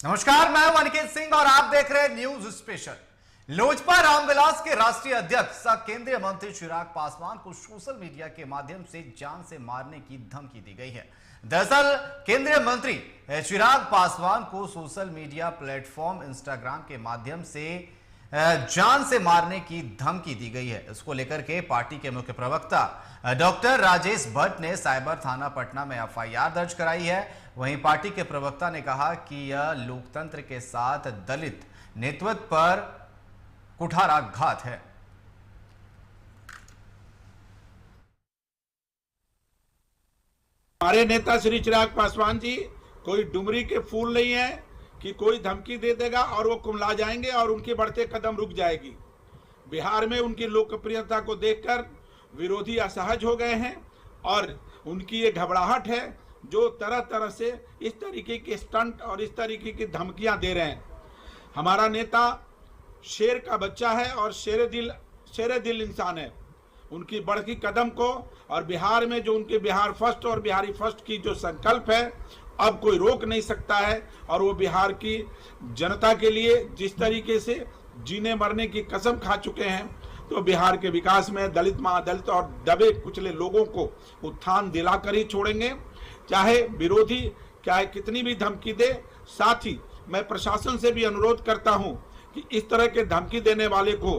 नमस्कार, मैं हूं अनिकेत सिंह और आप देख रहे हैं न्यूज स्पेशल। लोजपा रामविलास के राष्ट्रीय अध्यक्ष सह केंद्रीय मंत्री चिराग पासवान को सोशल मीडिया के माध्यम से जान से मारने की धमकी दी गई है। दरअसल केंद्रीय मंत्री चिराग पासवान को सोशल मीडिया प्लेटफॉर्म इंस्टाग्राम के माध्यम से जान से मारने की धमकी दी गई है। इसको लेकर के पार्टी के मुख्य प्रवक्ता डॉक्टर राजेश भट्ट ने साइबर थाना पटना में एफआईआर दर्ज कराई है। वहीं पार्टी के प्रवक्ता ने कहा कि यह लोकतंत्र के साथ दलित नेतृत्व पर कुठाराघात है। हमारे नेता श्री चिराग पासवान जी कोई डुमरी के फूल नहीं है कि कोई धमकी दे देगा और वो कुमला जाएंगे और उनके बढ़ते कदम रुक जाएगी। बिहार में उनकी लोकप्रियता को देखकर विरोधी असहज हो गए हैं और उनकी ये घबराहट है जो तरह तरह से इस तरीके के स्टंट और इस तरीके की धमकियां दे रहे हैं। हमारा नेता शेर का बच्चा है और शेर दिल इंसान है। उनकी बढ़ती कदम को और बिहार में जो उनके बिहार फर्स्ट और बिहारी फर्स्ट की जो संकल्प है अब कोई रोक नहीं सकता है। और वो बिहार की जनता के लिए जिस तरीके से जीने मरने की कसम खा चुके हैं, तो बिहार के विकास में दलित महादलित और दबे कुचले लोगों को उत्थान दिलाकर ही छोड़ेंगे, चाहे विरोधी चाहे कितनी भी धमकी दे। साथ ही मैं प्रशासन से भी अनुरोध करता हूं कि इस तरह के धमकी देने वाले को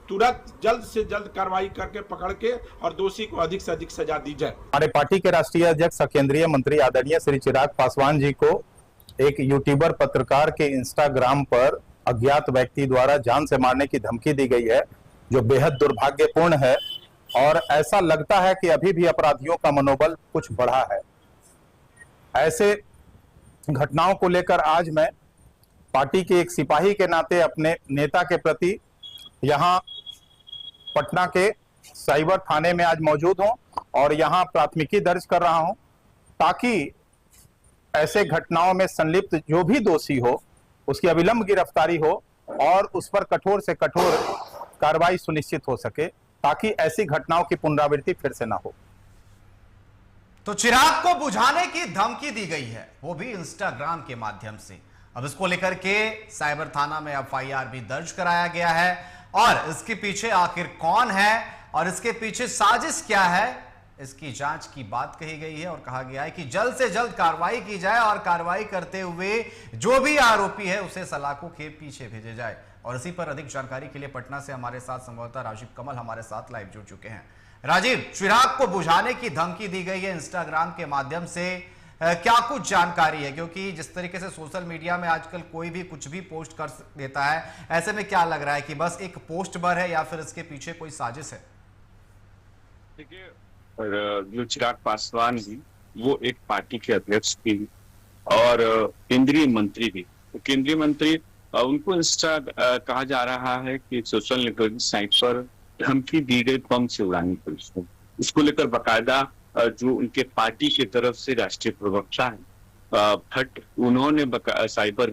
तुरंत जल्द से जल्द कार्रवाई करके पकड़ के और दोषी को अधिक से अधिक सजा दी जाए। हमारे पार्टी के राष्ट्रीय अध्यक्ष केंद्रीय मंत्री आदरणीय श्री चिराग पासवान जी को एक यूट्यूबर पत्रकार के इंस्टाग्राम पर अज्ञात व्यक्ति द्वारा जान से मारने की धमकी दी गई है, जो बेहद दुर्भाग्यपूर्ण है। और ऐसा लगता है कि अभी भी अपराधियों का मनोबल कुछ बढ़ा है। ऐसे घटनाओं को लेकर आज मैं पार्टी के एक सिपाही के नाते अपने नेता के प्रति यहाँ पटना के साइबर थाने में आज मौजूद हूं और यहाँ प्राथमिकी दर्ज कर रहा हूं, ताकि ऐसे घटनाओं में संलिप्त जो भी दोषी हो उसकी अविलंब गिरफ्तारी हो और उस पर कठोर से कठोर कार्रवाई सुनिश्चित हो सके, ताकि ऐसी घटनाओं की पुनरावृत्ति फिर से ना हो। तो चिराग को बुझाने की धमकी दी गई है, वो भी इंस्टाग्राम के माध्यम से। अब इसको लेकर के साइबर थाना में एफआईआर भी दर्ज कराया गया है और इसके पीछे आखिर कौन है और इसके पीछे साजिश क्या है, इसकी जांच की बात कही गई है। और कहा गया है कि जल्द से जल्द कार्रवाई की जाए और कार्रवाई करते हुए जो भी आरोपी है उसे सलाखों के पीछे भेजे जाए। और इसी पर अधिक जानकारी के लिए पटना से हमारे साथ संवाददाता राजीव कमल हमारे साथ लाइव जुड़ चुके हैं। राजीव, चिराग को बुझाने की धमकी दी गई है इंस्टाग्राम के माध्यम से, क्या कुछ जानकारी है? क्योंकि जिस तरीके से सोशल मीडिया में आजकल कोई भी कुछ भी पोस्ट कर देता है, ऐसे में क्या लग रहा है कि बस एक पोस्ट भर है या फिर इसके पीछे कोई साजिश है? देखिए, जो चिराग पासवान जी वो एक पार्टी के अध्यक्ष भी और केंद्रीय मंत्री भी। तो केंद्रीय मंत्री उनको कहा जा रहा है कि सोशल नेटवर्किंग साइट पर धमकी दी गई बम से उड़ाने की। इसको लेकर बाकायदा जो उनके पार्टी की तरफ से राष्ट्रीय प्रवक्ता है भट्ट, उन्होंने साइबर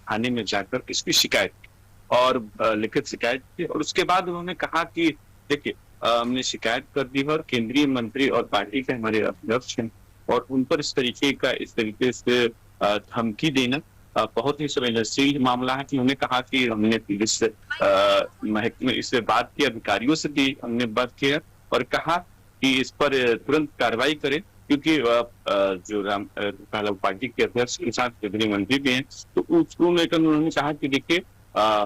थाने में जाकर इसकी शिकायत की और लिखित शिकायत की। और उसके बाद उन्होंने कहा कि देखिए, हमने शिकायत कर दी और केंद्रीय मंत्री और पार्टी के हमारे अध्यक्ष हैं और उन पर इस तरीके से धमकी देना बहुत ही संवेदनशील मामला है। उन्होंने कहा कि हमने पुलिस महकमे इससे बात की, अधिकारियों से भी हमने बात किया और कहा कि इस पर तुरंत कार्रवाई करें, क्योंकि जो पार्टी के अध्यक्ष के साथ केंद्रीय मंत्री भी हैं। तो उसको लेकर उन्होंने कहा कि देखिए,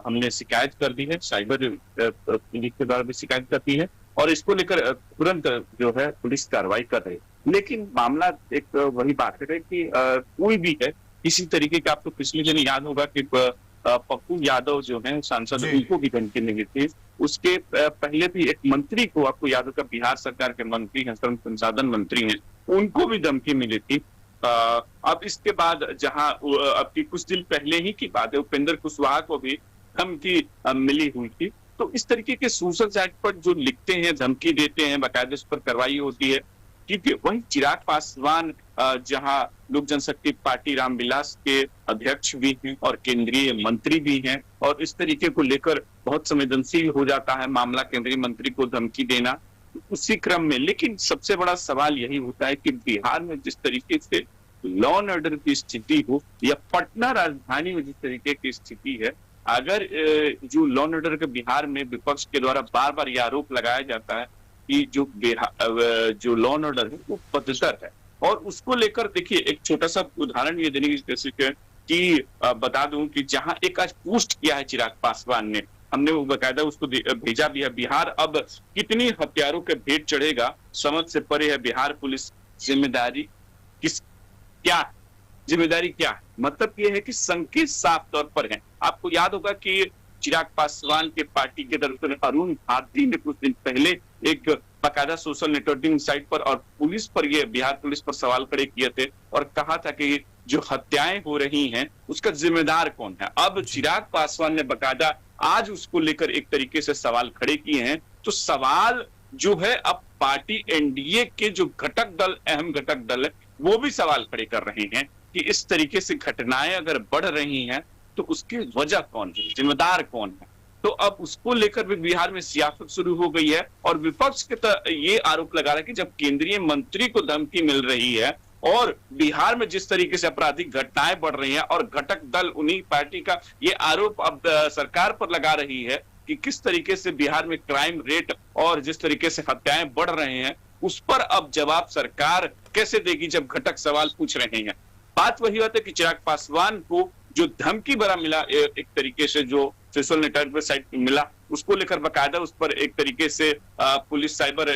हमने शिकायत कर दी है, साइबर पुलिस के द्वारा भी शिकायत कर दी है और इसको लेकर तुरंत जो है पुलिस कार्रवाई कर रही है। लेकिन मामला एक वही बात है कि कोई भी है इसी तरीके का, आपको पिछले दिन याद होगा कि पप्पू यादव जो है सांसद, उनको भी धमकी मिली थी। उसके पहले भी एक मंत्री को, आपको याद होगा, बिहार सरकार के मंत्री हैं, श्रम संसाधन मंत्री हैं, उनको भी धमकी मिली थी। अब इसके बाद जहां अभी कुछ दिन पहले ही की बात है, उपेंद्र कुशवाहा को भी धमकी मिली हुई थी। तो इस तरीके के सोशल साइट पर जो लिखते हैं, धमकी देते हैं, बाकायदा इस पर कार्रवाई होती है। क्योंकि वही चिराग पासवान जहां लोक जनशक्ति पार्टी रामविलास के अध्यक्ष भी हैं और केंद्रीय मंत्री भी हैं, और इस तरीके को लेकर बहुत संवेदनशील हो जाता है मामला, केंद्रीय मंत्री को धमकी देना उसी क्रम में। लेकिन सबसे बड़ा सवाल यही होता है कि बिहार में जिस तरीके से लॉ एंड ऑर्डर की स्थिति हो या पटना राजधानी में जिस तरीके की स्थिति है, अगर जो लॉ एंड ऑर्डर के बिहार में विपक्ष के द्वारा बार बार यह आरोप लगाया जाता है कि जो लॉ एंड ऑर्डर है वो बदतर है, और उसको लेकर देखिए एक छोटा सा उदाहरण ये देने की कोशिश है कि बता दूं कि जहां एक आज पोस्ट किया है चिराग पासवान ने, हमने वो बकायदा उसको भेजा भी है, बिहार अब कितनी हथियारों के भेंट चढ़ेगा समझ से परे है बिहार पुलिस, जिम्मेदारी क्या जिम्मेदारी क्या है, मतलब ये है कि संकेत साफ तौर पर है। आपको याद होगा कि चिराग पासवान के पार्टी के तरफ से अरुण भारती ने कुछ दिन पहले एक बाकायदा सोशल नेटवर्किंग साइट पर और पुलिस पर, ये बिहार पुलिस पर सवाल खड़े किए थे और कहा था कि जो हत्याएं हो रही हैं उसका जिम्मेदार कौन है। अब चिराग पासवान ने बाकायदा आज उसको लेकर एक तरीके से सवाल खड़े किए हैं। तो सवाल जो है अब पार्टी एनडीए के जो घटक दल, अहम घटक दल है, वो भी सवाल खड़े कर रहे हैं कि इस तरीके से घटनाएं अगर बढ़ रही हैं तो उसकी वजह कौन है, जिम्मेदार कौन है। तो अब उसको लेकर भी बिहार में सियासत शुरू हो गई है और विपक्ष के ये आरोप लगा रहा है कि जब केंद्रीय मंत्री को धमकी मिल रही है और बिहार में जिस तरीके से आपराधिक घटनाएं बढ़ रही हैं और घटक दल उन्हीं पार्टी का ये आरोप अब सरकार पर लगा रही है कि किस तरीके से बिहार में क्राइम रेट और जिस तरीके से हत्याएं बढ़ रहे हैं, उस पर अब जवाब सरकार कैसे देगी जब घटक सवाल पूछ रहे हैं। बात वही बात है कि चिराग पासवान को जो धमकी भरा मिला एक तरीके से, जो सोशल नेटवर्क साइट मिला, उसको लेकर बाकायदा उस पर एक तरीके से पुलिस साइबर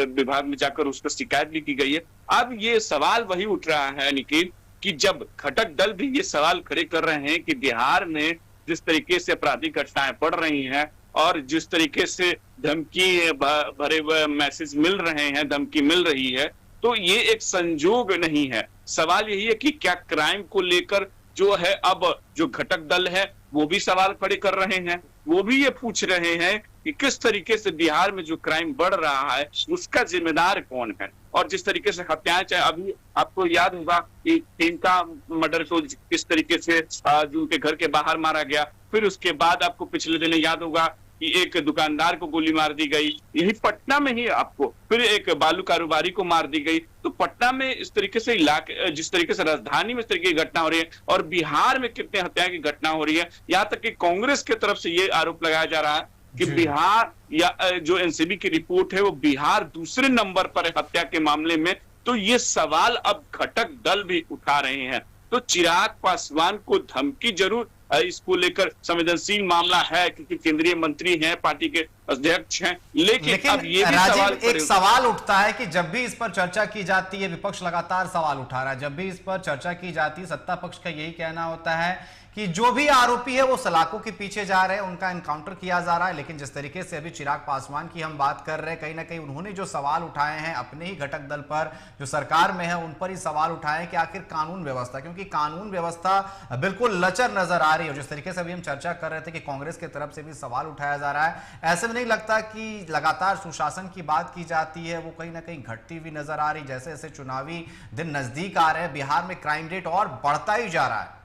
विभाग में जाकर उसको शिकायत भी की गई है। अब ये सवाल वही उठ रहा है निखिल कि जब घटक दल भी ये सवाल खड़े कर रहे हैं कि बिहार में जिस तरीके से आपराधिक घटनाएं बढ़ रही हैं और जिस तरीके से धमकी भरे हुए मैसेज मिल रहे हैं, धमकी मिल रही है, तो ये एक संजोग नहीं है। सवाल यही है कि क्या क्राइम को लेकर जो है अब जो घटक दल है वो भी सवाल खड़े कर रहे हैं, वो भी ये पूछ रहे हैं कि किस तरीके से बिहार में जो क्राइम बढ़ रहा है उसका जिम्मेदार कौन है। और जिस तरीके से हत्याएं, चाहे अभी आपको याद होगा कि प्रियंका मर्डर को किस तरीके से जो उनके घर के बाहर मारा गया, फिर उसके बाद आपको पिछले दिन याद होगा कि एक दुकानदार को गोली मार दी गई, यही पटना में ही आपको, फिर एक बालू कारोबारी को मार दी गई। तो पटना में इस तरीके से इलाके, जिस तरीके से राजधानी में इस तरीके की घटना हो रही है और बिहार में कितने हत्या की घटना हो रही है, यहाँ तक कि कांग्रेस की तरफ से ये आरोप लगाया जा रहा है कि बिहार या जो एनसीबी की रिपोर्ट है वो बिहार दूसरे नंबर पर है हत्या के मामले में। तो ये सवाल अब घटक दल भी उठा रहे हैं। तो चिराग पासवान को धमकी जरूर, इसको लेकर संवेदनशील मामला है क्योंकि केंद्रीय मंत्री हैं, पार्टी के अध्यक्ष हैं, लेकिन अब ये भी सवाल एक सवाल उठता है कि जब भी इस पर चर्चा की जाती है, विपक्ष लगातार सवाल उठा रहा है, जब भी इस पर चर्चा की जाती है सत्ता पक्ष का यही कहना होता है कि जो भी आरोपी है वो सलाखों के पीछे जा रहे हैं, उनका एनकाउंटर किया जा रहा है। लेकिन जिस तरीके से अभी चिराग पासवान की हम बात कर रहे हैं, कहीं ना कहीं उन्होंने जो सवाल उठाए हैं अपने ही घटक दल पर, जो सरकार में है उन पर ही सवाल उठाए हैं कि आखिर कानून व्यवस्था, क्योंकि कानून व्यवस्था बिल्कुल लचर नजर आ रही है। जिस तरीके से अभी हम चर्चा कर रहे थे कि कांग्रेस की तरफ से भी सवाल उठाया जा रहा है, ऐसे में नहीं लगता कि लगातार सुशासन की बात की जाती है वो कहीं ना कहीं घटती हुई नजर आ रही, जैसे जैसे चुनावी दिन नजदीक आ रहे हैं बिहार में क्राइम रेट और बढ़ता ही जा रहा है।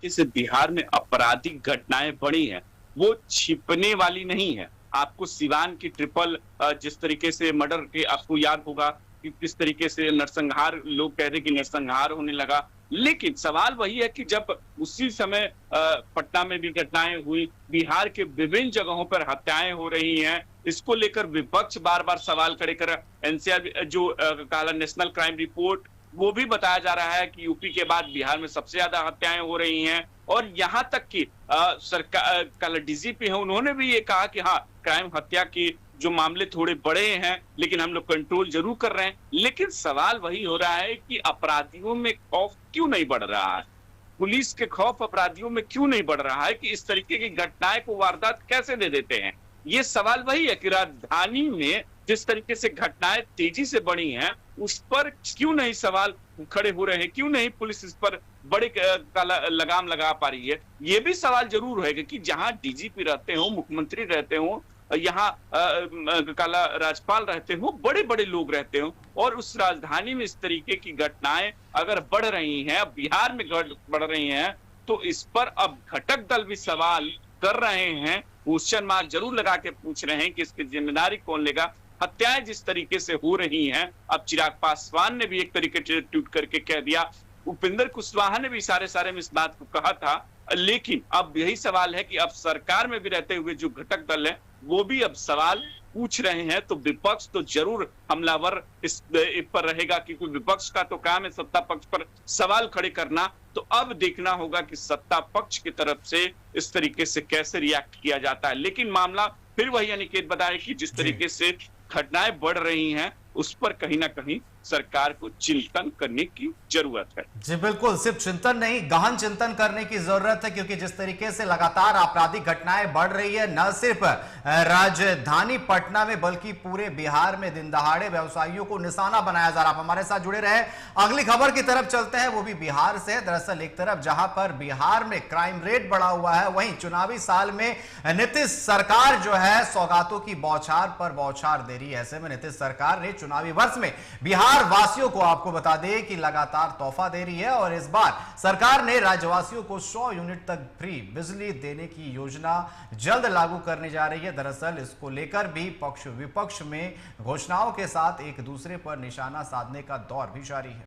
जैसे बिहार में आपराधिक घटनाएं बढ़ी हैं वो छिपने वाली नहीं है। आपको सिवान की ट्रिपल जिस तरीके से मर्डर के, आपको याद होगा कि किस तरीके से नरसंहार, लोग कह रहे कि नरसंहार होने लगा, लेकिन सवाल वही है कि जब उसी समय पटना में भी घटनाएं हुई, बिहार के विभिन्न जगहों पर हत्याएं हो रही हैं, इसको लेकर विपक्ष बार बार सवाल खड़े कर रहा है। एनसीआर जो काला नेशनल क्राइम रिपोर्ट, वो भी बताया जा रहा है कि यूपी के बाद बिहार में सबसे ज्यादा हत्याएं हो रही हैं। और यहां तक कि सरकार का डीजीपी है, उन्होंने भी ये कहा कि हाँ, क्राइम हत्या की जो मामले थोड़े बड़े हैं लेकिन हम लोग कंट्रोल जरूर कर रहे हैं। लेकिन सवाल वही हो रहा है कि अपराधियों में खौफ क्यों नहीं बढ़ रहा है, पुलिस के खौफ अपराधियों में क्यों नहीं बढ़ रहा है कि इस तरीके की घटनाएं को वारदात कैसे दे देते हैं। ये सवाल वही है कि राजधानी में जिस तरीके से घटनाएं तेजी से बढ़ी हैं उस पर क्यों नहीं सवाल खड़े हो रहे हैं, क्यों नहीं पुलिस इस पर बड़े लगाम लगा पा रही है। ये भी सवाल जरूर है कि जहां डीजीपी रहते हो, मुख्यमंत्री रहते हो, यहाँ काला राज्यपाल रहते हो, बड़े बड़े लोग रहते हो, और उस राजधानी में इस तरीके की घटनाएं अगर बढ़ रही हैं, बिहार में बढ़ रही हैं, तो इस पर अब घटक दल भी सवाल कर रहे हैं, क्वेश्चन मार्क जरूर लगा के पूछ रहे हैं कि इसकी जिम्मेदारी कौन लेगा। हत्याएं जिस तरीके से हो रही हैं, अब चिराग पासवान ने भी एक तरीके से ट्वीट करके कह दिया, उपेंद्र कुशवाहा ने भी सारे में इस बात को कहा था। लेकिन अब यही सवाल है कि अब सरकार में भी रहते हुए जो घटक दल है वो भी अब सवाल पूछ रहे हैं, तो विपक्ष तो जरूर हमलावर इस पर रहेगा, क्योंकि विपक्ष का तो काम है सत्ता पक्ष पर सवाल खड़े करना। तो अब देखना होगा कि सत्ता पक्ष की तरफ से इस तरीके से कैसे रिएक्ट किया जाता है। लेकिन मामला फिर वही अनिकेत बताए कि जिस तरीके से घटनाएं बढ़ रही हैं उस पर कहीं ना कहीं सरकार को चिंतन करने की जरूरत है। जी बिल्कुल, सिर्फ चिंतन नहीं, गहन चिंतन करने की जरूरत है, क्योंकि जिस तरीके से लगातार आपराधिक घटनाएं बढ़ रही है, न सिर्फ राजधानी पटना में बल्कि पूरे बिहार में दिन दहाड़े व्यवसायियों को निशाना बनाया जा रहा। आप हमारे साथ जुड़े रहे। अगली खबर की तरफ चलते हैं, वो भी बिहार से। दरअसल एक तरफ जहां पर बिहार में क्राइम रेट बढ़ा हुआ है, वहीं चुनावी साल में नीतीश सरकार जो है सौगातों की बौछार पर बौछार दे रही है। ऐसे में नीतीश सरकार ने चुनावी वर्ष में बिहार वासियों को, आपको बता दें कि लगातार तोहफा दे रही है, और इस बार सरकार ने राज्यवासियों को 100 यूनिट तक फ्री बिजली देने की योजना जल्द लागू करने जा रही है। दरअसल इसको लेकर भी पक्ष विपक्ष में घोषणाओं के साथ एक दूसरे पर निशाना साधने का दौर भी जारी है।